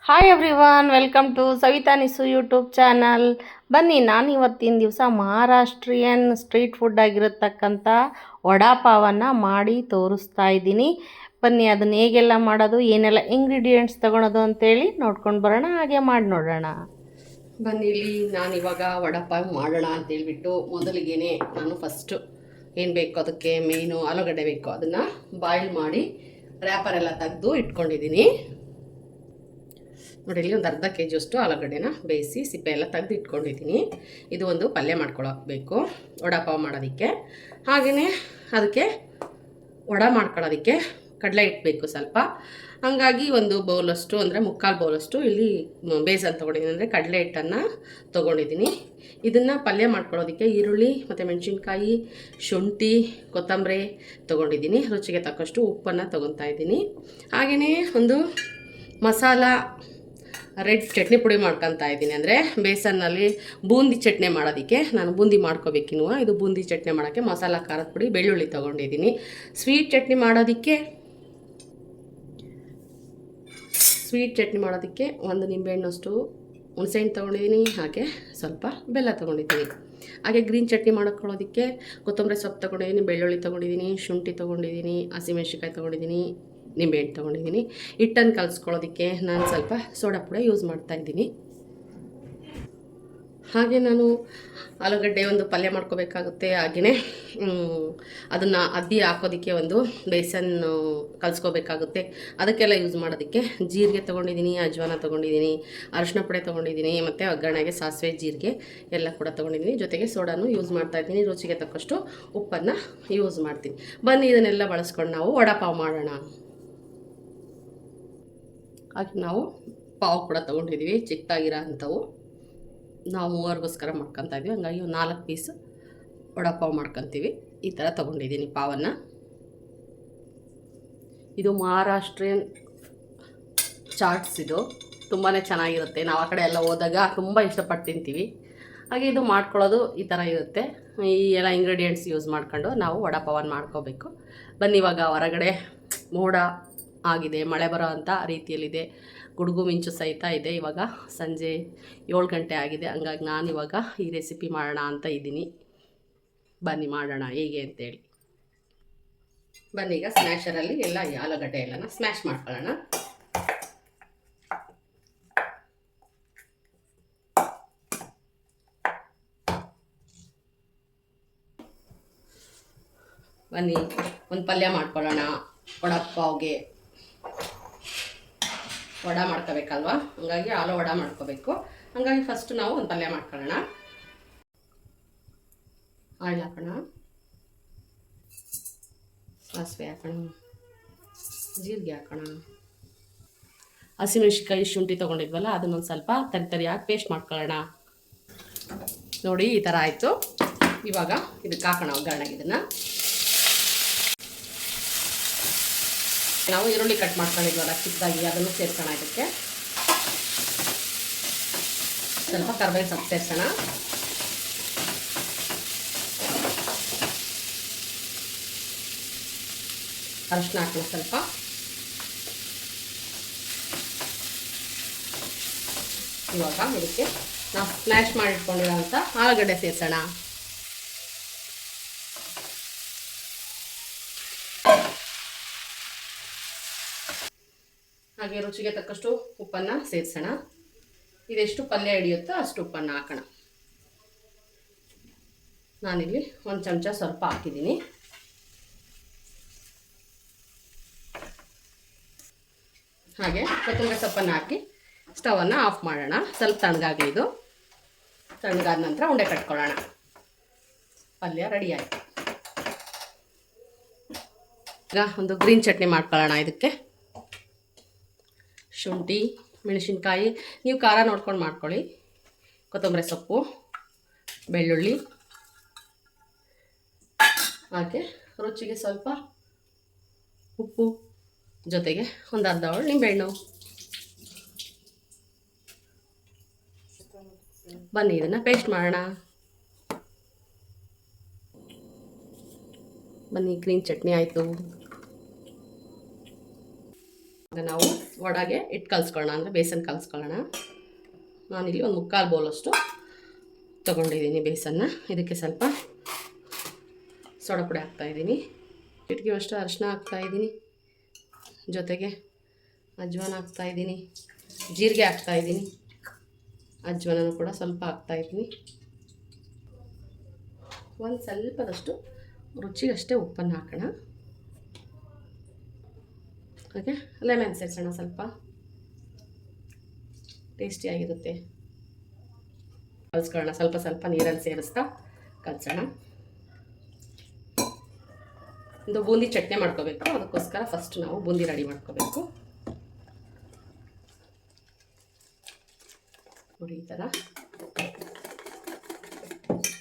Hi everyone, welcome to Savitha Nisu YouTube channel. ಬನ್ನಿ, ನಾನು ಇವತ್ತಿನ ದಿವಸ ಮಹಾರಾಷ್ಟ್ರೀಯನ್ ಸ್ಟ್ರೀಟ್ ಫುಡ್ ಆಗಿರತಕ್ಕಂಥ ವಡಾಪಾವನ್ನು ಮಾಡಿ ತೋರಿಸ್ತಾ ಇದ್ದೀನಿ. ಬನ್ನಿ, ಅದನ್ನು ಹೇಗೆಲ್ಲ ಮಾಡೋದು, ಏನೆಲ್ಲ ಇಂಗ್ರೀಡಿಯೆಂಟ್ಸ್ ತೊಗೊಳೋದು ಅಂತೇಳಿ ನೋಡ್ಕೊಂಡು ಬರೋಣ, ಹಾಗೆ ಮಾಡಿ ನೋಡೋಣ. ಬನ್ನಿ, ಇಲ್ಲಿ ನಾನಿವಾಗ ವಡಾಪಾವ್ ಮಾಡೋಣ ಅಂತೇಳ್ಬಿಟ್ಟು ಮೊದಲಿಗೇನೆ ನಾನು ಫಸ್ಟು ಏನು ಬೇಕು ಅದಕ್ಕೆ ಮೇಯ್ನು ಆಲೂಗಡ್ಡೆ ಬೇಕು. ಅದನ್ನು ಬಾಯ್ಲ್ ಮಾಡಿ ರ್ಯಾಪರೆಲ್ಲ ತೆಗೆದು ಇಟ್ಕೊಂಡಿದ್ದೀನಿ. ನೋಡಿ, ಇಲ್ಲಿ ಒಂದು ಅರ್ಧ ಕೆ ಜಿಯಷ್ಟು ಆಲೂಗಡ್ಡೆನ ಬೇಯಿಸಿ ಸಿಪ್ಪೆ ಎಲ್ಲ ತೆಗೆದು ಇಟ್ಕೊಂಡಿದ್ದೀನಿ. ಇದು ಒಂದು ಪಲ್ಯ ಮಾಡ್ಕೊಳಬೇಕು ವಡಾಪಾವ್ ಮಾಡೋದಕ್ಕೆ. ಹಾಗೆಯೇ ಅದಕ್ಕೆ ವಡ ಮಾಡ್ಕೊಳ್ಳೋದಕ್ಕೆ ಕಡಲೆ ಇಟ್ಬೇಕು ಸ್ವಲ್ಪ. ಹಾಗಾಗಿ ಒಂದು ಬೌಲಷ್ಟು ಅಂದರೆ ಮುಕ್ಕಾಲು ಬೌಲಷ್ಟು ಇಲ್ಲಿ ಬೇಸನ್ ತೊಗೊಂಡಿದ್ದೀನಿ, ಅಂದರೆ ಕಡಲೆ ಹಿಟ್ಟನ್ನು ತೊಗೊಂಡಿದ್ದೀನಿ. ಇದನ್ನು ಪಲ್ಯ ಮಾಡ್ಕೊಳ್ಳೋದಕ್ಕೆ ಈರುಳ್ಳಿ ಮತ್ತು ಮೆಣಸಿನ್ಕಾಯಿ, ಶುಂಠಿ, ಕೊತ್ತಂಬರಿ ತೊಗೊಂಡಿದ್ದೀನಿ. ರುಚಿಗೆ ತಕ್ಕಷ್ಟು ಉಪ್ಪನ್ನು ತೊಗೊತಾ ಇದ್ದೀನಿ. ಹಾಗೆಯೇ ಒಂದು ಮಸಾಲ ರೆಡ್ ಚಟ್ನಿ ಪುಡಿ ಮಾಡ್ಕೊತಾ ಇದ್ದೀನಿ. ಅಂದರೆ ಬೇಸನ್ನಲ್ಲಿ ಬೂಂದಿ ಚಟ್ನಿ ಮಾಡೋದಕ್ಕೆ ನಾನು ಬೂಂದಿ ಮಾಡ್ಕೋಬೇಕಿನ್ನುವ. ಇದು ಬೂಂದಿ ಚಟ್ನಿ ಮಾಡೋಕ್ಕೆ ಮಸಾಲ ಖಾರದ ಪುಡಿ, ಬೆಳ್ಳುಳ್ಳಿ ತೊಗೊಂಡಿದ್ದೀನಿ. ಸ್ವೀಟ್ ಚಟ್ನಿ ಮಾಡೋದಕ್ಕೆ ಒಂದು ನಿಂಬೆಹಣ್ಣಷ್ಟು ಹುಣಸೆಹಣ್ಣು ತೊಗೊಂಡಿದ್ದೀನಿ. ಹಾಗೆ ಸ್ವಲ್ಪ ಬೆಲ್ಲ ತೊಗೊಂಡಿದ್ದೀನಿ. ಹಾಗೆ ಗ್ರೀನ್ ಚಟ್ನಿ ಮಾಡ್ಕೊಳ್ಳೋದಕ್ಕೆ ಕೊತ್ತಂಬರಿ ಸೊಪ್ಪು ತೊಗೊಂಡಿದ್ದೀನಿ, ಬೆಳ್ಳುಳ್ಳಿ ತೊಗೊಂಡಿದ್ದೀನಿ, ಶುಂಠಿ ತೊಗೊಂಡಿದ್ದೀನಿ, ಹಸಿಮೆಣ್ಸಿನ್ಕಾಯಿ ತೊಗೊಂಡಿದ್ದೀನಿ, ನಿಂಬೆಹಣ್ಣು ತೊಗೊಂಡಿದ್ದೀನಿ. ಹಿಟ್ಟನ್ನು ಕಲಿಸ್ಕೊಳ್ಳೋದಕ್ಕೆ ನಾನು ಸ್ವಲ್ಪ ಸೋಡಾ ಪುಡಿ ಯೂಸ್ ಮಾಡ್ತಾಯಿದ್ದೀನಿ. ಹಾಗೆ ನಾನು ಆಲೂಗಡ್ಡೆ ಒಂದು ಪಲ್ಯ ಮಾಡ್ಕೋಬೇಕಾಗುತ್ತೆ. ಹಾಗೆಯೇ ಅದನ್ನು ಅದ್ದಿ ಹಾಕೋದಕ್ಕೆ ಒಂದು ಬೇಸನ್ ಕಲಿಸ್ಕೋಬೇಕಾಗುತ್ತೆ. ಅದಕ್ಕೆಲ್ಲ ಯೂಸ್ ಮಾಡೋದಕ್ಕೆ ಜೀರಿಗೆ ತೊಗೊಂಡಿದ್ದೀನಿ, ಅಜ್ವಾನ ತೊಗೊಂಡಿದ್ದೀನಿ, ಅರಿಶಿನ ಪುಡಿ ತೊಗೊಂಡಿದ್ದೀನಿ, ಮತ್ತು ಒಗ್ಗರಣೆಗೆ ಸಾಸಿವೆ, ಜೀರಿಗೆ ಎಲ್ಲ ಕೂಡ ತೊಗೊಂಡಿದ್ದೀನಿ. ಜೊತೆಗೆ ಸೋಡಾನು ಯೂಸ್ ಮಾಡ್ತಾಯಿದ್ದೀನಿ. ರುಚಿಗೆ ತಕ್ಕಷ್ಟು ಉಪ್ಪನ್ನು ಯೂಸ್ ಮಾಡ್ತೀನಿ. ಬನ್ನಿ, ಇದನ್ನೆಲ್ಲ ಬಳಸ್ಕೊಂಡು ನಾವು ವಡಾಪಾವ್ ಮಾಡೋಣ. ಹಾಗೆ ನಾವು ಪಾವು ಕೂಡ ತೊಗೊಂಡಿದ್ದೀವಿ, ಚಿಕ್ಕದಾಗಿರೋ ಅಂಥವು. ನಾವು ಮೂವರಿಗೋಸ್ಕರ ಮಾಡ್ಕೊತಾ ಇದ್ವಿ. ಹಂಗಾಗಿ ಒಂದು 4 ಪೀಸ್ ವಡಾಪಾವ್ ಮಾಡ್ಕೊತೀವಿ. ಈ ಥರ ತೊಗೊಂಡಿದ್ದೀನಿ ಪಾವನ್ನು. ಇದು ಮಹಾರಾಷ್ಟ್ರೀಯನ್ ಚಾಟ್ಸ್. ಇದು ತುಂಬಾ ಚೆನ್ನಾಗಿರುತ್ತೆ. ನಾವು ಆ ಕಡೆ ಎಲ್ಲ ಹೋದಾಗ ತುಂಬ ಇಷ್ಟಪಟ್ಟು ತಿಂತೀವಿ. ಹಾಗೆ ಇದು ಮಾಡ್ಕೊಳ್ಳೋದು ಈ ಥರ ಇರುತ್ತೆ. ಈ ಎಲ್ಲ ಇಂಗ್ರೀಡಿಯೆಂಟ್ಸ್ ಯೂಸ್ ಮಾಡ್ಕೊಂಡು ನಾವು ವಡಾಪಾವನ್ನು ಮಾಡ್ಕೋಬೇಕು. ಬನ್ನಿ, ಇವಾಗ ಹೊರಗಡೆ ಮೋಡ ಆಗಿದೆ, ಮಳೆ ಬರೋ ಅಂಥ ರೀತಿಯಲ್ಲಿದೆ. ಗುಡುಗು ಮಿಂಚು ಸಹಿತ ಇದೆ. ಇವಾಗ ಸಂಜೆ 7 ಗಂಟೆ ಆಗಿದೆ. ಹಂಗಾಗಿ ನಾನಿವಾಗ ಈ ರೆಸಿಪಿ ಮಾಡೋಣ ಅಂತ ಇದ್ದೀನಿ. ಬನ್ನಿ, ಮಾಡೋಣ ಹೇಗೆ ಅಂತೇಳಿ. ಬನ್ನಿ, ಈಗ ಸ್ಮ್ಯಾಶರಲ್ಲಿ ಎಲ್ಲ ಆಲೂಗಡ್ಡೆ ಎಲ್ಲನ ಸ್ಮ್ಯಾಶ್ ಮಾಡ್ಕೊಳ್ಳೋಣ. ಬನ್ನಿ, ಒಂದು ಪಲ್ಯ ಮಾಡ್ಕೊಳ್ಳೋಣ. ವಡಾಪಾವ್ಗೆ ವಡ ಮಾಡ್ಕೋಬೇಕಲ್ವ, ಹಂಗಾಗಿ ಆಲೂ ವಡ ಮಾಡ್ಕೋಬೇಕು. ಹಂಗಾಗಿ ಫಸ್ಟ್ ನಾವು ಒಂದು ಪಲ್ಯ ಮಾಡ್ಕೊಳ್ಳೋಣ. ಆಯಿಲ್ ಹಾಕೋಣ, ಸಾಸಿವೆ ಹಾಕೋಣ, ಜೀರಿಗೆ ಹಾಕೋಣ, ಹಸಿಮೆಣ್ಸಿನ್ಕಾಯಿ, ಶುಂಠಿ ತೊಗೊಂಡಿದ್ವಲ್ಲ ಅದನ್ನೊಂದು ಸ್ವಲ್ಪ ತರಿಯಾಗಿ ಪೇಸ್ಟ್ ಮಾಡ್ಕೊಳ್ಳೋಣ. ನೋಡಿ, ಈ ಥರ ಆಯಿತು. ಇವಾಗ ಇದಕ್ಕೆ ಹಾಕೋಣ ಒಗ್ಗರಣೆಗೆ. ಇದನ್ನು ನಾವು ಈರುಳ್ಳಿ ಕಟ್ ಮಾಡ್ಕೊಂಡಿದ್ವಲ್ಲ ಚಿಕ್ಕದಾಗಿ, ಅದನ್ನು ಸೇರ್ಸೋಣ. ಇದಕ್ಕೆ ಸ್ವಲ್ಪ ಕರಿಬೇವು ಸೊಪ್ಪು ಸೇರ್ಸೋಣ. ಅರಿಶಿನ ಹಾಕೋಣ ಸ್ವಲ್ಪ. ಇವಾಗ ಇದಕ್ಕೆ ನಾವು ಸ್ಮ್ಯಾಶ್ ಮಾಡಿಟ್ಕೊಂಡಿರೋಂಥ ಆಲೂಗಡ್ಡೆ ಸೇರಿಸೋಣ. ಹಾಗೆ ರುಚಿಗೆ ತಕ್ಕಷ್ಟು ಉಪ್ಪನ್ನು ಸೇರಿಸೋಣ. ಇದೆಷ್ಟು ಪಲ್ಯ ಹಿಡಿಯುತ್ತೋ ಅಷ್ಟು ಉಪ್ಪನ್ನು ಹಾಕೋಣ. ನಾನಿಲ್ಲಿ 1 ಚಮಚ ಸ್ವಲ್ಪ ಹಾಕಿದ್ದೀನಿ. ಹಾಗೆ ಕೊತ್ತಂಬರಿ ಸೊಪ್ಪನ್ನು ಹಾಕಿ ಸ್ಟವನ್ನು ಆಫ್ ಮಾಡೋಣ. ಸ್ವಲ್ಪ ತಣ್ಣಗಾಗಲಿ. ಇದು ತಣ್ಣಗಾದ ನಂತರ ಉಂಡೆ ಕಟ್ಕೊಳ್ಳೋಣ. ಪಲ್ಯ ರೆಡಿ ಆಯಿತು. ಈಗ ಒಂದು ಗ್ರೀನ್ ಚಟ್ನಿ ಮಾಡ್ಕೊಳ್ಳೋಣ. ಇದಕ್ಕೆ ಶುಂಠಿ, ಮೆಣಸಿನ್ಕಾಯಿ, ನೀವು ಖಾರ ನೋಡ್ಕೊಂಡು ಮಾಡ್ಕೊಳ್ಳಿ, ಕೊತ್ತಂಬರಿ ಸೊಪ್ಪು, ಬೆಳ್ಳುಳ್ಳಿ, ಹಾಗೆ ರುಚಿಗೆ ಸ್ವಲ್ಪ ಉಪ್ಪು, ಜೊತೆಗೆ ಒಂದು ಅರ್ಧ ಹೋಳು ನಿಂಬೆಹಣ್ಣು. ಬನ್ನಿ, ಇದನ್ನು ಪೇಸ್ಟ್ ಮಾಡೋಣ. ಬನ್ನಿ, ಗ್ರೀನ್ ಚಟ್ನಿ ಆಯಿತು. ಈಗ ನಾವು ವಡೆಗೆ ಹಿಟ್ಟು ಕಲಿಸ್ಕೊಳ್ಳೋಣ, ಅಂದರೆ ಬೇಸನ್ ಕಲಿಸ್ಕೊಳ್ಳೋಣ. ನಾನಿಲ್ಲಿ ಒಂದು 3/4 ಬೌಲಷ್ಟು ತೊಗೊಂಡಿದ್ದೀನಿ ಬೇಸನ್ನ. ಇದಕ್ಕೆ ಸ್ವಲ್ಪ ಸೋಡಾ ಪುಡಿ ಹಾಕ್ತಾಯಿದ್ದೀನಿ, ಚಿಟಿಕೆಯಷ್ಟು ಅರಿಶಿನ ಹಾಕ್ತಾಯಿದ್ದೀನಿ, ಜೊತೆಗೆ ಅಜ್ವಾನ ಹಾಕ್ತಾಯಿದ್ದೀನಿ, ಜೀರಿಗೆ ಹಾಕ್ತಾಯಿದ್ದೀನಿ, ಅಜ್ವಾನೂ ಕೂಡ ಸ್ವಲ್ಪ ಹಾಕ್ತಾಯಿದ್ದೀನಿ. ಒಂದು ಸ್ವಲ್ಪದಷ್ಟು ರುಚಿಗಷ್ಟೇ ಉಪ್ಪನ್ನು ಹಾಕೋಣ. ಓಕೆ, ಲೆಮನ್ ಸೇರಿಸೋಣ, ಸ್ವಲ್ಪ ಟೇಸ್ಟಿಯಾಗಿರುತ್ತೆ. ಕಲಿಸ್ಕೊಳ್ಳೋಣ, ಸ್ವಲ್ಪ ಸ್ವಲ್ಪ ನೀರಲ್ಲಿ ಸೇರಿಸ್ತಾ ಕಲಿಸೋಣ. ಒಂದು ಬೂಂದಿ ಚಟ್ನಿ ಮಾಡ್ಕೋಬೇಕು, ಅದಕ್ಕೋಸ್ಕರ ಫಸ್ಟ್ ನಾವು ಬೂಂದಿ ರೆಡಿ ಮಾಡ್ಕೋಬೇಕು. ನೋಡಿ ಈ ಥರ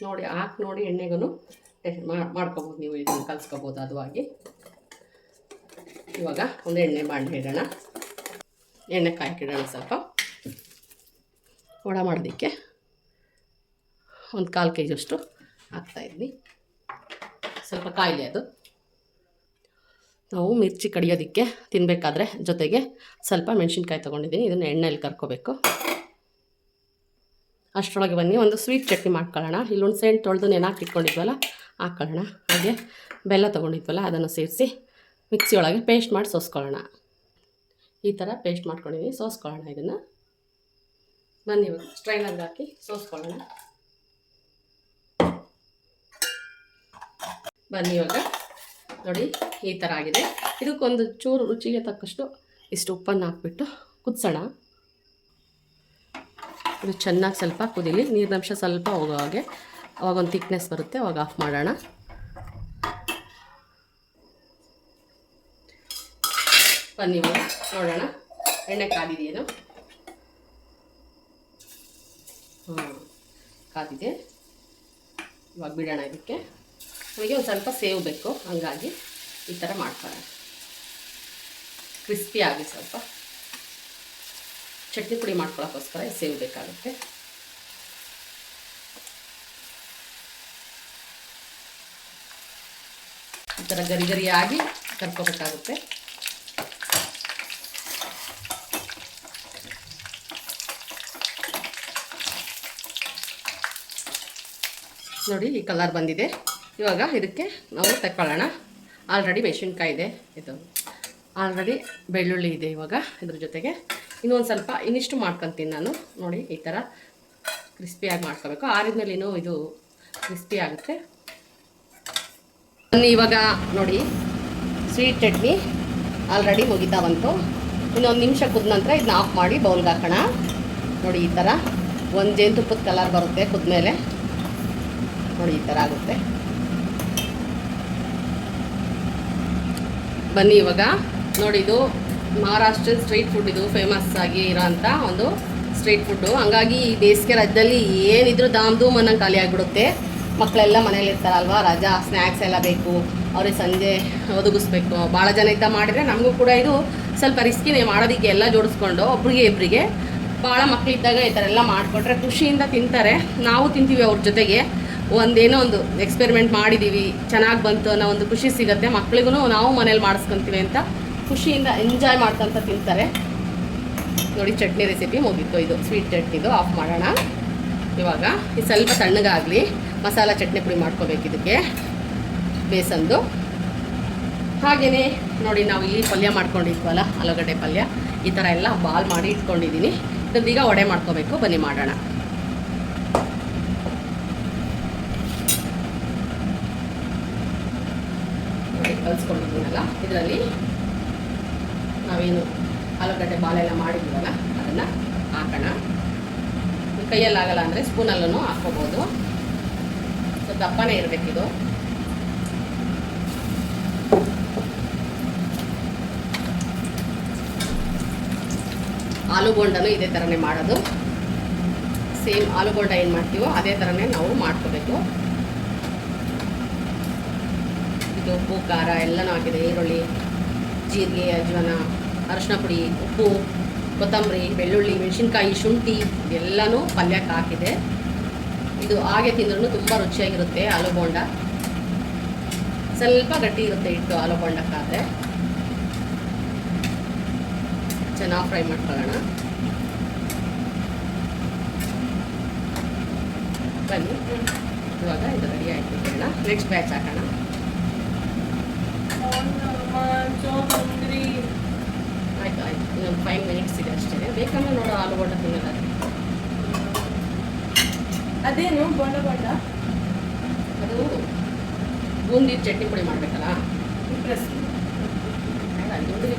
ನೋಡಿ ನೋಡಿ ಎಣ್ಣೆಗೂ ಮಾಡ್ಕೋಬೋದು ನೀವು, ಇದನ್ನು ಕಲಿಸ್ಕೋಬೋದು ಅದು ಆಗಿ. ಇವಾಗ ಒಂದು ಎಣ್ಣೆ ಬಾಂಡ್ಲಿ ಇಡೋಣ, ಎಣ್ಣೆ ಕಾಯ್ಕಿಡೋಣ. ಸ್ವಲ್ಪ ವಡೆ ಮಾಡೋದಕ್ಕೆ ಒಂದು 1/4 kg ಅಷ್ಟು ಹಾಕ್ತಾಯಿದ್ವಿ. ಸ್ವಲ್ಪ ಕಾಯಿಲೆ ಅದು. ನಾವು ಮಿರ್ಚಿ ಕಡಿಯೋದಕ್ಕೆ ತಿನ್ನಬೇಕಾದ್ರೆ ಜೊತೆಗೆ ಸ್ವಲ್ಪ ಮೆಣಸಿನ್ಕಾಯಿ ತೊಗೊಂಡಿದ್ದೀನಿ, ಇದನ್ನು ಎಣ್ಣೆಯಲ್ಲಿ ಕರ್ಕೋಬೇಕು. ಅಷ್ಟರೊಳಗೆ ಬನ್ನಿ ಒಂದು ಸ್ವೀಟ್ ಚಟ್ನಿ ಮಾಡ್ಕೊಳ್ಳೋಣ. ಇಲ್ಲಿ ಹುಣಸೆ ಹಣ್ಣು ತೊಳೆದು ನೆನಾಕಿ ಇಟ್ಕೊಂಡಿದ್ವಲ್ಲ ಹಾಕ್ಕೊಳ್ಳೋಣ. ಹಾಗೆ ಬೆಲ್ಲ ತೊಗೊಂಡಿದ್ವಲ್ಲ ಅದನ್ನು ಸೇರಿಸಿ ಮಿಕ್ಸಿ ಒಳಗೆ ಪೇಸ್ಟ್ ಮಾಡಿ ಸೋಸ್ಕೊಳ್ಳೋಣ. ಈ ಥರ ಪೇಸ್ಟ್ ಮಾಡ್ಕೊಂಡಿದ್ದೀನಿ, ಸೋಸ್ಕೊಳ್ಳೋಣ. ಇದನ್ನು ಬನ್ನಿ ಇವಾಗ ಸ್ಟ್ರೈನರ್ಗೆ ಹಾಕಿ ಸೋಸ್ಕೊಳ್ಳೋಣ. ಬನ್ನಿ ಇವಾಗ ನೋಡಿ ಈ ಥರ ಆಗಿದೆ. ಇದಕ್ಕೊಂದು ಚೂರು ರುಚಿಗೆ ತಕ್ಕಷ್ಟು ಇಷ್ಟು ಉಪ್ಪನ್ನು ಹಾಕ್ಬಿಟ್ಟು ಕುದಿಸೋಣ. ಇದು ಚೆನ್ನಾಗಿ ಸ್ವಲ್ಪ ಕುದೀಲಿ, ನೀರಿನಂಶ ಸ್ವಲ್ಪ ಹೋಗೋ ಹಾಗೆ, ಅವಾಗೊಂದು ಥಿಕ್ನೆಸ್ ಬರುತ್ತೆ, ಅವಾಗ ಆಫ್ ಮಾಡೋಣ. ಬನ್ನಿ ಇವಾಗ ನೋಡೋಣ ಎಣ್ಣೆ ಕಾದಿದೆಯೇನು. ಕಾದಿದೆ. ಇವಾಗ ಬಿಡೋಣ. ಇದಕ್ಕೆ ನಮಗೆ ಒಂದು ಸ್ವಲ್ಪ ಸೇವ್ ಬೇಕು, ಹಂಗಾಗಿ ಈ ಥರ ಮಾಡ್ಕೊಳ್ಳೋಣ. ಕ್ರಿಸ್ಪಿ ಆಗಿ ಸ್ವಲ್ಪ ಚಟ್ನಿ ಪುಡಿ ಮಾಡ್ಕೊಳ್ಳೋಕ್ಕೋಸ್ಕರ ಸೇವ್ ಬೇಕಾಗುತ್ತೆ. ಈ ಥರ ಗರಿ ಗರಿಯಾಗಿ ಕರ್ಕೋಬೇಕಾಗುತ್ತೆ. ನೋಡಿ ಈ ಕಲರ್ ಬಂದಿದೆ. ಇವಾಗ ಇದಕ್ಕೆ ನಾವು ತಗೊಳ್ಳೋಣ. ಆಲ್ರೆಡಿ ಮೆಣಸಿನ್ಕಾಯಿ ಇದೆ, ಇದು ಆಲ್ರೆಡಿ ಬೆಳ್ಳುಳ್ಳಿ ಇದೆ. ಇವಾಗ ಇದ್ರ ಜೊತೆಗೆ ಇನ್ನೊಂದು ಸ್ವಲ್ಪ ಇನ್ನಿಷ್ಟು ಮಾಡ್ಕೊತೀನಿ ನಾನು. ನೋಡಿ ಈ ಥರ ಕ್ರಿಸ್ಪಿಯಾಗಿ ಮಾಡ್ಕೋಬೇಕು, ಆರಿದ್ಮೇಲೆ ಇನ್ನೂ ಇದು ಕ್ರಿಸ್ಪಿ ಆಗುತ್ತೆ. ಇವಾಗ ನೋಡಿ ಸ್ವೀಟ್ ಚಟ್ನಿ ಆಲ್ರೆಡಿ ಮುಗಿತಾ ಬಂತು. ಇನ್ನೊಂದು ನಿಮಿಷ ಕುದ ನಂತರ ಇದನ್ನ ಆಫ್ ಮಾಡಿ ಬೌಲ್ಗೆ ಹಾಕೋಣ. ನೋಡಿ ಈ ಥರ ಒಂದು ಜೇನುತುಪ್ಪದ ಕಲರ್ ಬರುತ್ತೆ ಕುದ್ಮೇಲೆ. ನೋಡಿ ಈ ಥರ ಆಗುತ್ತೆ. ಬನ್ನಿ ಇವಾಗ ನೋಡಿ, ಇದು ಮಹಾರಾಷ್ಟ್ರನ್ ಸ್ಟ್ರೀಟ್ ಫುಡ್, ಇದು ಫೇಮಸ್ ಆಗಿ ಇರೋಂಥ ಒಂದು ಸ್ಟ್ರೀಟ್ ಫುಡ್ಡು. ಹಂಗಾಗಿ ಈ ಬೇಸಿಗೆ ರಾಜ್ಯದಲ್ಲಿ ಏನಿದ್ರು ದಾಮ್ ಧೂಮ್ ಅನ್ನೋಂಗೆ ಖಾಲಿ ಆಗಿಬಿಡುತ್ತೆ. ಮಕ್ಕಳೆಲ್ಲ ಮನೇಲಿ ಇರ್ತಾರಲ್ವ, ರಜಾ ಸ್ನ್ಯಾಕ್ಸ್ ಎಲ್ಲ ಬೇಕು, ಅವ್ರಿಗೆ ಸಂಜೆ ಒದಗಿಸ್ಬೇಕು. ಭಾಳ ಜನ ಇದ್ದ ಮಾಡಿದರೆ ನಮಗೂ ಕೂಡ ಇದು ಸ್ವಲ್ಪ ರಿಸ್ಕಿನೇ ಮಾಡೋದಕ್ಕೆ. ಎಲ್ಲ ಜೋಡಿಸ್ಕೊಂಡು ಒಬ್ರಿಗೆ ಇಬ್ಬರಿಗೆ, ಭಾಳ ಮಕ್ಕಳಿದ್ದಾಗ ಈ ಥರ ಎಲ್ಲ ಮಾಡಿಕೊಟ್ರೆ ಖುಷಿಯಿಂದ ತಿಂತಾರೆ. ನಾವು ತಿಂತೀವಿ ಅವ್ರ ಜೊತೆಗೆ. ಒಂದೇನೋ ಒಂದು ಎಕ್ಸ್ಪೆರಿಮೆಂಟ್ ಮಾಡಿದ್ದೀವಿ, ಚೆನ್ನಾಗಿ ಬಂತು ಅನ್ನೋ ಒಂದು ಖುಷಿ ಸಿಗುತ್ತೆ. ಮಕ್ಳಿಗೂ ನಾವು ಮನೇಲಿ ಮಾಡಿಸ್ಕೊತೀವಿ ಅಂತ ಖುಷಿಯಿಂದ ಎಂಜಾಯ್ ಮಾಡ್ಕೊಂತ ತಿಂತಾರೆ. ನೋಡಿ ಚಟ್ನಿ ರೆಸಿಪಿ ಮುಗೀತು. ಇದು ಸ್ವೀಟ್ ಚಟ್ನಿದು ಆಫ್ ಮಾಡೋಣ. ಇವಾಗ ಇದು ಸ್ವಲ್ಪ ತಣ್ಣಗಾಗಲಿ. ಮಸಾಲ ಚಟ್ನಿ ಪುಡಿ ಮಾಡ್ಕೋಬೇಕು ಇದಕ್ಕೆ, ಬೇಸನ್ದು. ಹಾಗೆಯೇ ನೋಡಿ ನಾವು ಇಲ್ಲಿ ಪಲ್ಯ ಮಾಡ್ಕೊಂಡಿದ್ವಲ್ಲ, ಆಲೂಗಡ್ಡೆ ಪಲ್ಯ, ಈ ಥರ ಎಲ್ಲ ಬಾಲ್ ಮಾಡಿ ಇಟ್ಕೊಂಡಿದ್ದೀನಿ. ಇದೀಗ ವಡೆ ಮಾಡ್ಕೋಬೇಕು. ಬನ್ನಿ ಮಾಡೋಣ. ಕಲಿಸ್ಕೊಂಡಿದ್ದೀನಲ್ಲ, ಇದರಲ್ಲಿ ನಾವೇನು ಆಲೂಗಡ್ಡೆ ಬಾಲೆಲ್ಲ ಮಾಡಿದ್ದೀವಲ್ಲ ಅದನ್ನು ಹಾಕೋಣ. ಕೈಯಲ್ಲಾಗಲ್ಲ ಅಂದರೆ ಸ್ಪೂನಲ್ಲೂ ಹಾಕ್ಕೋಬೋದು. ಸ್ವಲ್ಪ ದಪ್ಪನೇ ಇರಬೇಕಿದು. ಆಲೂ ಬೋಂಡನೂ ಇದೇ ಥರನೇ ಮಾಡೋದು. ಸೇಮ್ ಆಲೂ ಬೋಂಡ ಏನು ಮಾಡ್ತೀವೋ ಅದೇ ಥರನೇ ನಾವು ಮಾಡ್ಕೋಬೇಕು. ಇದು ಉಪ್ಪು ಖಾರ ಎಲ್ಲನೂ ಹಾಕಿದೆ. ಈರುಳ್ಳಿ, ಜೀರಿಗೆ, ಅಜ್ವಾನ, ಅರಿಶಿನ ಪುಡಿ, ಉಪ್ಪು, ಕೊತ್ತಂಬರಿ, ಬೆಳ್ಳುಳ್ಳಿ, ಮೆಣಸಿನ್ಕಾಯಿ, ಶುಂಠಿ ಎಲ್ಲನೂ ಪಲ್ಯಕ್ಕೆ ಹಾಕಿದೆ. ಇದು ಹಾಗೆ ತಿಂದ್ರೂ ತುಂಬ ರುಚಿಯಾಗಿರುತ್ತೆ. ಆಲೂ ಬೋಂಡ ಸ್ವಲ್ಪ ಗಟ್ಟಿ ಇರುತ್ತೆ ಹಿಟ್ಟು ಆಲೂ ಬೋಂಡಕ್ಕಾದರೆ. ಚೆನ್ನಾಗಿ ಫ್ರೈ ಮಾಡ್ಕೊಳ್ಳೋಣ. ಬನ್ನಿ, ಇವಾಗ ಇದು ರೆಡಿ ಆಯಿತು. ನೆಕ್ಸ್ಟ್ ಬ್ಯಾಚ್ ಹಾಕೋಣ. ಆಯ್ತು ಆಯ್ತು, ಇನ್ನೊಂದು 5 ಮಿನಿಟ್ಸ್ ಇದೆ ಅಷ್ಟೇ. ಬೇಕಂದ್ರೆ ನೋಡೋ ಆಲೂಗಡ್ಡೆ ತಿನ್ನೋದು. ಅದೇನು ಬೋಂಡ ಬೋಂಡ? ಅದು ಬೂಂದಿ ಚಟ್ನಿ ಪುಡಿ ಮಾಡಬೇಕಲ್ಲ, ಪ್ರೆಸ್ ಚೆನ್ನಾಗಿದೆ.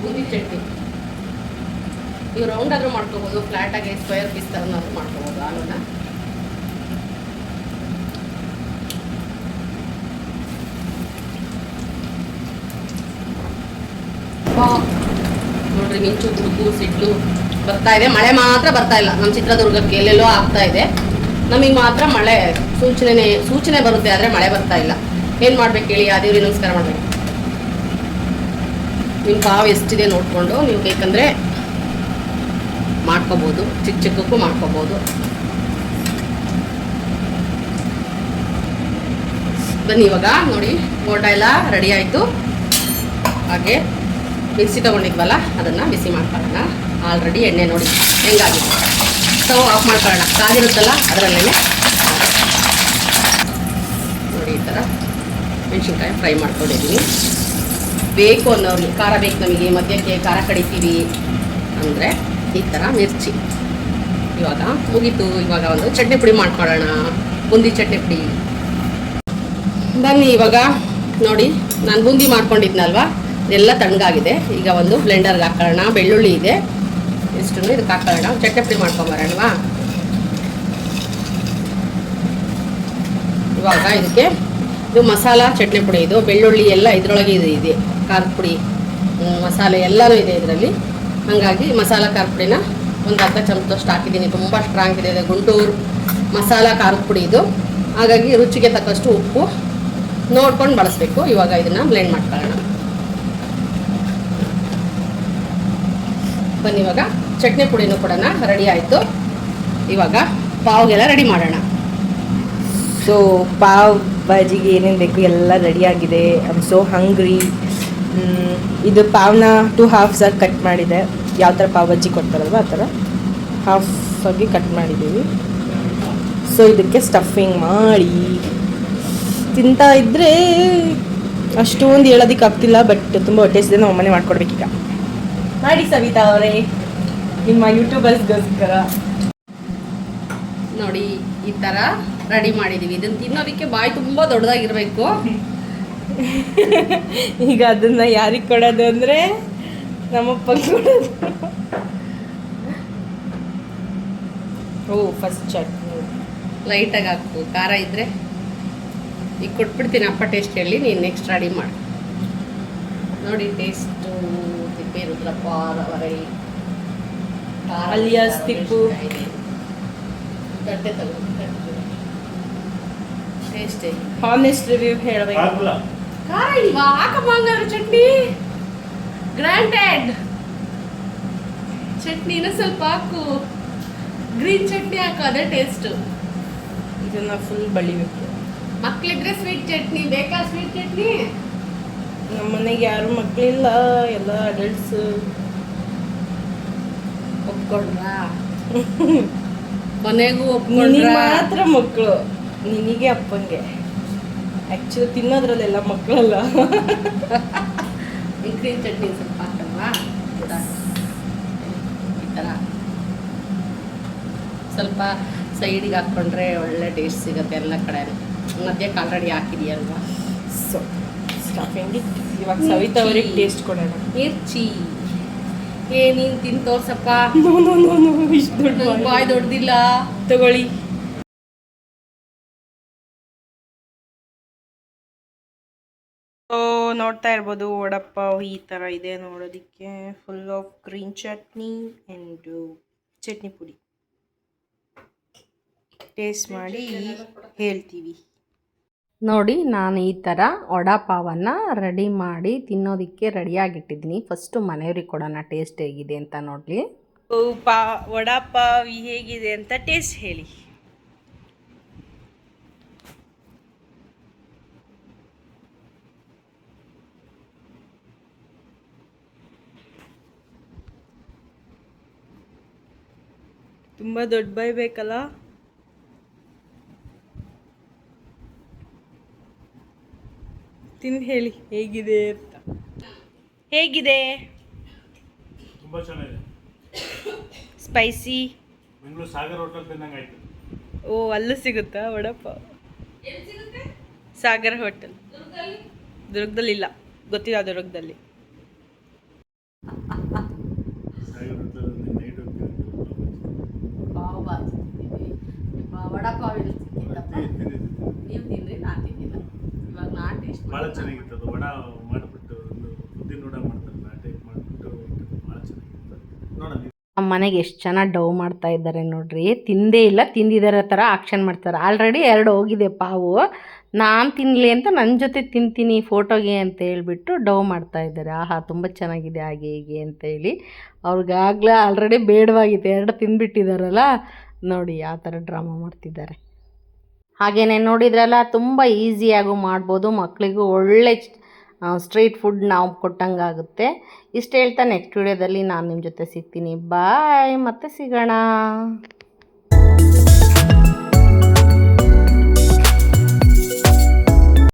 ಬೂಂದಿ ಚಟ್ನಿ ನೀವು ರೌಂಡ್ ಆದರೂ ಮಾಡ್ಕೋಬೋದು, ಫ್ಲಾಟಾಗಿ ಸ್ಕ್ವೇರ್ ಪೀಸ್ ಥರನಾದ್ರೂ ಮಾಡ್ಕೋಬೋದು ಆಲೂನ. ನೋಡ್ರಿ, ಮಿಂಚು ಗುಡುಗು ಸಿಡ್ಲು ಬರ್ತಾ ಇದೆ. ಮಳೆ ಮಾತ್ರ ಬರ್ತಾ ಇಲ್ಲ. ನಮ್ಮ ಚಿತ್ರದುರ್ಗಕ್ಕೆ ಎಲ್ಲೆಲ್ಲೋ ಆಗ್ತಾ ಇದೆ, ನಮಗೆ ಮಾತ್ರ ಮಳೆ ಸೂಚನೆ ಬರುತ್ತೆ, ಆದರೆ ಮಳೆ ಬರ್ತಾ ಇಲ್ಲ. ಏನು ಮಾಡ್ಬೇಕು ಹೇಳಿ? ಆ ದೇವ್ರಿಗೆ ನಮಸ್ಕಾರ ಮಾಡಬೇಕು. ನಿಮ್ಮ ಪಾವು ಎಷ್ಟಿದೆ ನೋಡಿಕೊಂಡು ನೀವು ಬೇಕಂದರೆ ಮಾಡ್ಕೋಬೋದು, ಚಿಕ್ಕ ಚಿಕ್ಕಕ್ಕೂ ಮಾಡ್ಕೋಬೋದು. ಬನ್ನಿ, ಇವಾಗ ನೋಡಿ ಬೋಂಡ ಎಲ್ಲ ರೆಡಿ ಆಯಿತು. ಹಾಗೆ ಮಿಕ್ಸಿ ತೊಗೊಂಡಿದ್ವಲ್ಲ ಅದನ್ನು ಬಿಸಿ ಮಾಡ್ಕೊಳ್ಳೋಣ. ಆಲ್ರೆಡಿ ಎಣ್ಣೆ ನೋಡಿ ಹೆಂಗಾಗಿದೆ. ಸ್ಟವ್ ಆಫ್ ಮಾಡ್ಕೊಳ್ಳೋಣ. ಕಾದಿರುತ್ತಲ್ಲ ಅದರಲ್ಲೇ ನೋಡಿ ಈ ಥರ ಮೆಣಸಿನ್ಕಾಯಿ ಫ್ರೈ ಮಾಡ್ಕೊಂಡಿದ್ದೀನಿ. ಬೇಕು ಅನ್ನೋರಿಗೆ, ಖಾರ ಬೇಕು ನಮಗೆ, ಮಧ್ಯಕ್ಕೆ ಖಾರ ಕಡಿತೀವಿ ಅಂದರೆ ಈ ಥರ ಮಿರ್ಚಿ. ಇವಾಗ ಮುಗೀತು. ಇವಾಗ ಒಂದು ಚಟ್ನಿ ಪುಡಿ ಮಾಡ್ಕೊಳ್ಳೋಣ, ಬೂಂದಿ ಚಟ್ನಿ ಪುಡಿ. ಬನ್ನಿ, ಇವಾಗ ನೋಡಿ ನಾನು ಬೂಂದಿ ಮಾಡ್ಕೊಂಡಿದ್ನಲ್ವ, ಇದೆಲ್ಲ ತಣ್ಣಗಾಗಿದೆ. ಈಗ ಒಂದು ಬ್ಲೆಂಡರ್ಗೆ ಹಾಕೊಳ್ಳೋಣ. ಬೆಳ್ಳುಳ್ಳಿ ಇದೆ, ಇಷ್ಟನ್ನು ಇದಕ್ಕೆ ಹಾಕೊಳ್ಳೋಣ. ಚಟ್ನಿ ಪುಡಿ ಮಾಡ್ಕೊಂಬರೋಣವಾ. ಇವಾಗ ಇದಕ್ಕೆ ಇದು ಮಸಾಲ ಚಟ್ನಿ ಪುಡಿ, ಇದು ಬೆಳ್ಳುಳ್ಳಿ ಎಲ್ಲ ಇದರೊಳಗೆ ಇದೆ. ಖಾರದ ಪುಡಿ, ಮಸಾಲೆ ಎಲ್ಲನೂ ಇದೆ ಇದರಲ್ಲಿ. ಹಾಗಾಗಿ ಮಸಾಲ ಖಾರದ ಪುಡಿನ ಒಂದು ಅರ್ಧ ಚಮಚದಷ್ಟು ಹಾಕಿದ್ದೀನಿ. ತುಂಬ ಸ್ಟ್ರಾಂಗ್ ಇದೆ, ಗುಂಟೂರು ಮಸಾಲ ಖಾರದ ಪುಡಿ ಇದು. ಹಾಗಾಗಿ ರುಚಿಗೆ ತಕ್ಕಷ್ಟು ಉಪ್ಪು ನೋಡ್ಕೊಂಡು ಬಳಸಬೇಕು. ಇವಾಗ ಇದನ್ನು ಬ್ಲೆಂಡ್ ಮಾಡ್ಕೊಳ್ಳೋಣ. ಬನ್ನಿ, ಇವಾಗ ಚಟ್ನಿ ಪುಡಿನೂ ಕೂಡ ರೆಡಿ ಆಯಿತು. ಇವಾಗ ಪಾವ್ಗೆಲ್ಲ ರೆಡಿ ಮಾಡೋಣ. ಸೊ ಪಾವ್ ಬಾಜಿಗೆ ಏನೇನು ಬೇಕು ಎಲ್ಲ ರೆಡಿಯಾಗಿದೆ. ಐ ಆಮ್ ಸೋ ಹಂಗ್ರಿ. ಇದು ಪಾವ್ನ 2 halves ಆಗಿ ಕಟ್ ಮಾಡಿದೆ. ಯಾವ ಥರ ಪಾವ್ ಬಜ್ಜಿ ಕೊಡ್ತಾರಲ್ವ ಆ ಥರ ಹಾಫಾಗಿ ಕಟ್ ಮಾಡಿದ್ದೀವಿ. ಸೊ ಇದಕ್ಕೆ ಸ್ಟಫಿಂಗ್ ಮಾಡಿ ತಿಂತಾ ಇದ್ದರೆ ಅಷ್ಟೊಂದು ಹೇಳೋದಕ್ಕೆ ಆಗ್ತಿಲ್ಲ, ಬಟ್ ತುಂಬ ಹೊಟ್ಟೆಸಿದೆ. ನಮ್ಮ ಮನೆ ಮಾಡ್ಕೊಡ್ಬೇಕೀಗ. ಮಾಡಿ ಸವಿತಾ ಅವರೇ, ನಿಮ್ಮ ಯೂಟ್ಯೂಬರ್ಸ್ಗೋಸ್ಕರ. ನೋಡಿ ಈ ಥರ ರೆಡಿ ಮಾಡಿದ್ದೀವಿ. ಇದನ್ನು ತಿನ್ನೋದಕ್ಕೆ ಬಾಯಿ ತುಂಬ ದೊಡ್ಡದಾಗಿರಬೇಕು. ಈಗ ಅದನ್ನು ಯಾರಿಗೆ ಕೊಡೋದು ಅಂದರೆ ನಮ್ಮಪ್ಪಗೆ ಕೊಡೋದು. ಓ, ಫಸ್ಟ್ ಚಟ್ನಿ ಲೈಟಾಗಿ ಹಾಕು. ಖಾರ ಇದ್ದರೆ ಈಗ ಕೊಟ್ಬಿಡ್ತೀನಿ. ಅಪ್ಪ ಟೇಸ್ಟ್ ಹೇಳಿ, ನೀನು ನೆಕ್ಸ್ಟ್ ರೆಡಿ ಮಾಡಿ. ನೋಡಿ ಟೇಸ್ಟು ತಿಪ್ಪೆ ರುದ್ರಪ್ಪ ಅವರೇ ಅಲಿಯಾಸ್ ತಿಪ್ಪು. ಗಡ್ಡೆ ತಗೋ, ಟೇಸ್ಟ್ ಹಾನೆಸ್ಟ್ ರಿವ್ಯೂ ಹೇಳಬೇಕು. ಖಾರ ಇಲ್ವಾ? ಹಾಕಮ್ಮ ಹಂಗಾದ್ರೆ ಚಟ್ನಿ. ಗ್ರಾಂಟೆಡ್ ಚಟ್ನಿನ ಸ್ವಲ್ಪ ಹಾಕು. ಗ್ರೀನ್ ಚಟ್ನಿ ಹಾಕು, ಅದೇ ಟೇಸ್ಟು. ಇದನ್ನು ಫುಲ್ ಬಳಿಬೇಕು. ಮಕ್ಕಳಿದ್ರೆ ಸ್ವೀಟ್ ಚಟ್ನಿ ಬೇಕಾ? ಸ್ವೀಟ್ ಚಟ್ನಿ ನಮ್ಮ ಮನೆಗೆ ಯಾರು ಮಕ್ಕಳಿಲ್ಲ, ಎಲ್ಲ ಅಡಲ್ಟ್ಸ್. ಒಪ್ಕೊಂಡ್ರಾ? ಕೊನೆಗೂ ನಿನಗೆ ಒಪ್ಕೊಂಡ್ರಾ? ಮಾತ್ರ ಮಕ್ಕಳು, ನಿನಗೆ ಅಪ್ಪಂಗೆ. ಆ್ಯಕ್ಚುಲಿ ತಿನ್ನೋದ್ರಲ್ಲೆಲ್ಲ ಮಕ್ಕಳಲ್ಲ. ಗ್ರೀನ್ ಚಟ್ನಿ ಸ್ವಲ್ಪ ಹಾಕಲ್ವಾ? ಈ ಥರ ಸ್ವಲ್ಪ ಸೈಡಿಗೆ ಹಾಕ್ಕೊಂಡ್ರೆ ಒಳ್ಳೆ ಟೇಸ್ಟ್ ಸಿಗುತ್ತೆ ಎಲ್ಲ ಕಡೆ. ಮಧ್ಯಕ್ಕೆ ಆಲ್ರೆಡಿ ಹಾಕಿದೆಯಲ್ವಾ. ಸೊ ಸ್ಟಫಿಂಗ್ ಇವಾಗ ಸವಿತಾ ಅವ್ರಿಗೆ ಟೇಸ್ಟ್ ಕೊಡೋಣ. ಮಿರ್ಚಿ ನೀನು ತಿಂದು ತೋರ್ಸಪ್ಪ. ಇಷ್ಟು ದೊಡ್ಡ ಬಾಯ್ ದೊಡ್ಡದಿಲ್ಲ. ತಗೊಳ್ಳಿ. ನೋಡ್ತಾ ಇರ್ಬೋದು, ವಡಪಾವ್ ಈ ಥರ ಇದೆ ನೋಡೋದಕ್ಕೆ. Full of green chutney and chutney ಪುಡಿ. ಟೇಸ್ಟ್ ಮಾಡಿ ಹೇಳ್ತೀವಿ. ನೋಡಿ, ನಾನು ಈ ಥರ ವಡಾಪಾವನ್ನು ರೆಡಿ ಮಾಡಿ ತಿನ್ನೋದಕ್ಕೆ ರೆಡಿಯಾಗಿಟ್ಟಿದ್ದೀನಿ. ಫಸ್ಟು ಮನೆಯವ್ರಿಗೆ ಕೊಡೋಣ ಟೇಸ್ಟ್ ಹೇಗಿದೆ ಅಂತ ನೋಡಲಿ. ವಡಾಪಾವ್ ಹೇಗಿದೆ ಅಂತ ಟೇಸ್ಟ್ ಹೇಳಿ. ತುಂಬ ದೊಡ್ಡ ಬಾಯ್ ಬೇಕಲ್ಲ. ತಿಂದು ಹೇಳಿ ಹೇಗಿದೆ ಅಂತ. ಹೇಗಿದೆ? ತುಂಬ ಚೆನ್ನಾಗಿದೆ. ಸ್ಪೈಸಿ. ಬೆಂಗಳೂರು ಸಾಗರ್ ಹೋಟೆಲ್ ತಿನ್ನಂಗೆ ಆಯ್ತು. ಓ, ಅಲ್ಲೂ ಸಿಗುತ್ತಾ ವಡಪಾವ್? ಸಾಗರ್ ಹೋಟೆಲ್ ದುರ್ಗದಲ್ಲಿ ಇಲ್ಲ, ಗೊತ್ತಿಲ್ಲ ದುರ್ಗದಲ್ಲಿ. ಸಾಗರ್ ಹೋಟೆಲ್ ನೈಟ್ ಪಾವ್ ಭಾಜಿ ತಿಂತೀವಿ, ವಡಾಪಾವ್ ಎಲ್ಲಿ ಸಿಕ್ಕಿತ್ತಪ್ಪ? ನೀವು ತಿಂದ್ರಿ, ನಾನು ತಿಂದಿಲ್ಲ. ಇವಾಗ ನಾನು ಟೇಸ್ಟ್ ಭಾಳ ಚೆನ್ನಾಗಿತ್ತು ಅದು. ವಡ ಮಾಡಿಬಿಟ್ಟು ಒಂದು ಉದ್ದಿನ ವಡ ಮಾಡ್ತಾರಲ್ಲ ಆ ಟೈಪ್ ಮಾಡಿಬಿಟ್ಟು ಭಾಳ ಚೆನ್ನಾಗಿತ್ತು. ನೋಡೋಣ. ನಮ್ಮ ಮನೆಗೆ ಎಷ್ಟು ಚೆನ್ನಾಗಿ ಡವ್ ಮಾಡ್ತಾ ಇದ್ದಾರೆ ನೋಡ್ರಿ. ತಿಂದೇ ಇಲ್ಲ, ತಿಂದಿದ್ದಾರೆ ಥರ ಆಕ್ಷನ್ ಮಾಡ್ತಾರೆ. ಆಲ್ರೆಡಿ 2 ಹೋಗಿದೆ ಪಾವು. ನಾನು ತಿನ್ನಲಿ ಅಂತ ನನ್ನ ಜೊತೆ ತಿಂತೀನಿ ಫೋಟೋಗೆ ಅಂತ ಹೇಳ್ಬಿಟ್ಟು ಡವ್ ಮಾಡ್ತಾ ಇದ್ದಾರೆ. ಆಹಾ ತುಂಬ ಚೆನ್ನಾಗಿದೆ ಹಾಗೆ ಹೀಗೆ ಅಂತೇಳಿ. ಅವ್ರಿಗಾಗಲೇ ಆಲ್ರೆಡಿ ಬೇಡವಾಗಿದೆ, 2 ತಿಂದುಬಿಟ್ಟಿದ್ದಾರಲ್ಲ. ನೋಡಿ ಯಾವ ಥರ ಡ್ರಾಮಾ ಮಾಡ್ತಿದ್ದಾರೆ. ಹಾಗೆಯೇ ನೋಡಿದ್ರಲ್ಲ, ತುಂಬ ಈಸಿಯಾಗೂ ಮಾಡ್ಬೋದು. ಮಕ್ಕಳಿಗೂ ಒಳ್ಳೆ ಸ್ಟ್ರೀಟ್ ಫುಡ್ ನಾವು ಕೊಟ್ಟಂಗಾಗುತ್ತೆ. ಇಷ್ಟು ಹೇಳ್ತಾ ನೆಕ್ಸ್ಟ್ ವಿಡಿಯೋದಲ್ಲಿ ನಾನು ನಿಮ್ಮ ಜೊತೆ ಸಿಗ್ತೀನಿ. ಬಾಯ್, ಮತ್ತೆ ಸಿಗೋಣ.